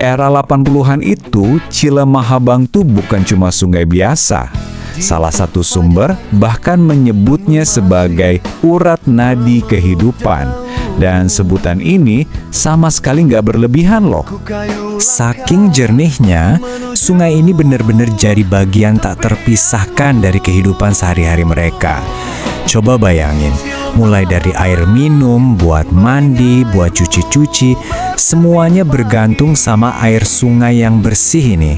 era 80-an itu, Cilemahabang tuh bukan cuma sungai biasa. Salah satu sumber bahkan menyebutnya sebagai urat nadi kehidupan. Dan sebutan ini sama sekali nggak berlebihan loh. Saking jernihnya, sungai ini benar-benar jadi bagian tak terpisahkan dari kehidupan sehari-hari mereka. Coba bayangin, mulai dari air minum, buat mandi, buat cuci-cuci, semuanya bergantung sama air sungai yang bersih ini.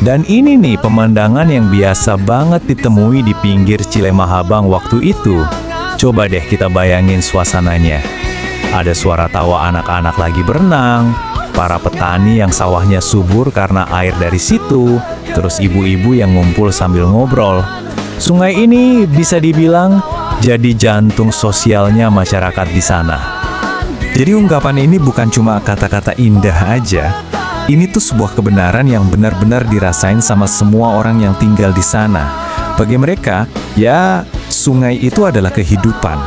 Dan ini nih pemandangan yang biasa banget ditemui di pinggir Cilemahabang waktu itu. Coba deh kita bayangin suasananya. Ada suara tawa anak-anak lagi berenang, para petani yang sawahnya subur karena air dari situ, terus ibu-ibu yang ngumpul sambil ngobrol. Sungai ini bisa dibilang jadi jantung sosialnya masyarakat di sana. Jadi ungkapan ini bukan cuma kata-kata indah aja. Ini tuh sebuah kebenaran yang benar-benar dirasain sama semua orang yang tinggal di sana. Bagi mereka, ya sungai itu adalah kehidupan.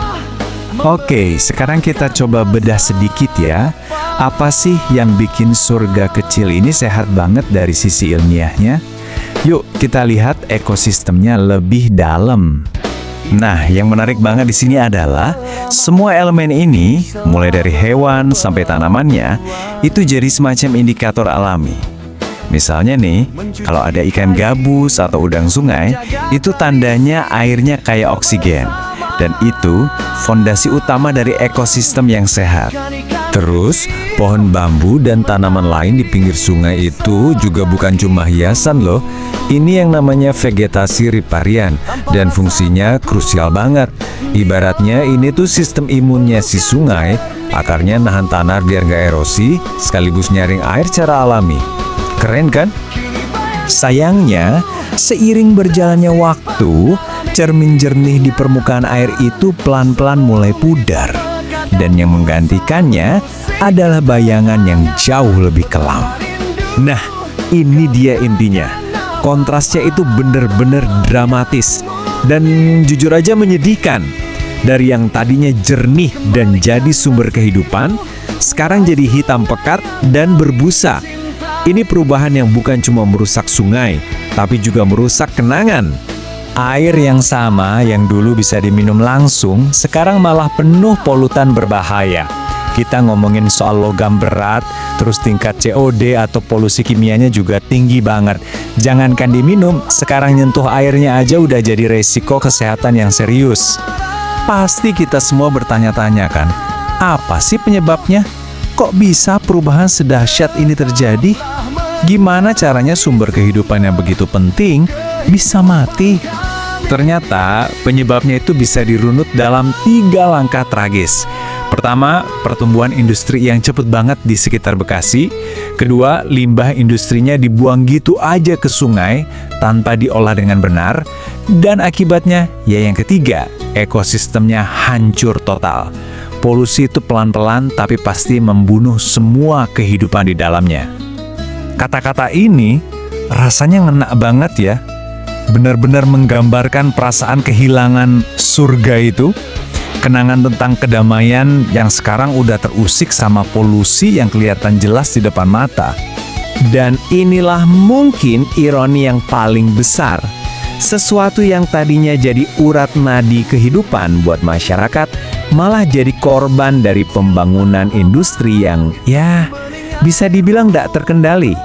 Oke, sekarang kita coba bedah sedikit ya. Apa sih yang bikin surga kecil ini sehat banget dari sisi ilmiahnya? Yuk kita lihat ekosistemnya lebih dalam. Nah, yang menarik banget di sini adalah semua elemen ini, mulai dari hewan sampai tanamannya, itu jadi semacam indikator alami. Misalnya nih, kalau ada ikan gabus atau udang sungai, itu tandanya airnya kayak oksigen. Dan itu fondasi utama dari ekosistem yang sehat. Terus, pohon bambu dan tanaman lain di pinggir sungai itu juga bukan cuma hiasan loh. Ini yang namanya vegetasi riparian dan fungsinya krusial banget. Ibaratnya ini tuh sistem imunnya si sungai, akarnya nahan tanah biar nggak erosi, sekaligus nyaring air secara alami. Keren kan? Sayangnya, seiring berjalannya waktu, cermin jernih di permukaan air itu pelan-pelan mulai pudar. Dan yang menggantikannya adalah bayangan yang jauh lebih kelam. Nah, ini dia intinya. Kontrasnya itu benar-benar dramatis. Dan jujur aja menyedihkan. Dari yang tadinya jernih dan jadi sumber kehidupan, sekarang jadi hitam pekat dan berbusa. Ini perubahan yang bukan cuma merusak sungai, tapi juga merusak kenangan. Air yang sama yang dulu bisa diminum langsung, sekarang malah penuh polutan berbahaya. Kita ngomongin soal logam berat, terus tingkat COD atau polusi kimianya juga tinggi banget. Jangankan diminum, sekarang nyentuh airnya aja udah jadi resiko kesehatan yang serius. Pasti kita semua bertanya-tanya kan, apa sih penyebabnya? Kok bisa perubahan sedahsyat ini terjadi? Gimana caranya sumber kehidupan yang begitu penting bisa mati? Ternyata penyebabnya itu bisa dirunut dalam 3 langkah tragis. Pertama, pertumbuhan industri yang cepet banget di sekitar Bekasi. Kedua, limbah industrinya dibuang gitu aja ke sungai tanpa diolah dengan benar. Dan akibatnya, ya yang ketiga, ekosistemnya hancur total. Polusi itu pelan-pelan tapi pasti membunuh semua kehidupan di dalamnya. Kata-kata ini rasanya ngena banget ya. Benar-benar menggambarkan perasaan kehilangan surga itu. Kenangan tentang kedamaian yang sekarang udah terusik sama polusi yang kelihatan jelas di depan mata. Dan inilah mungkin ironi yang paling besar. Sesuatu yang tadinya jadi urat nadi kehidupan buat masyarakat malah jadi korban dari pembangunan industri yang ya bisa dibilang tidak terkendali.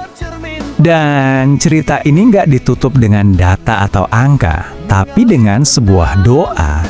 Dan cerita ini nggak ditutup dengan data atau angka, tapi dengan sebuah doa.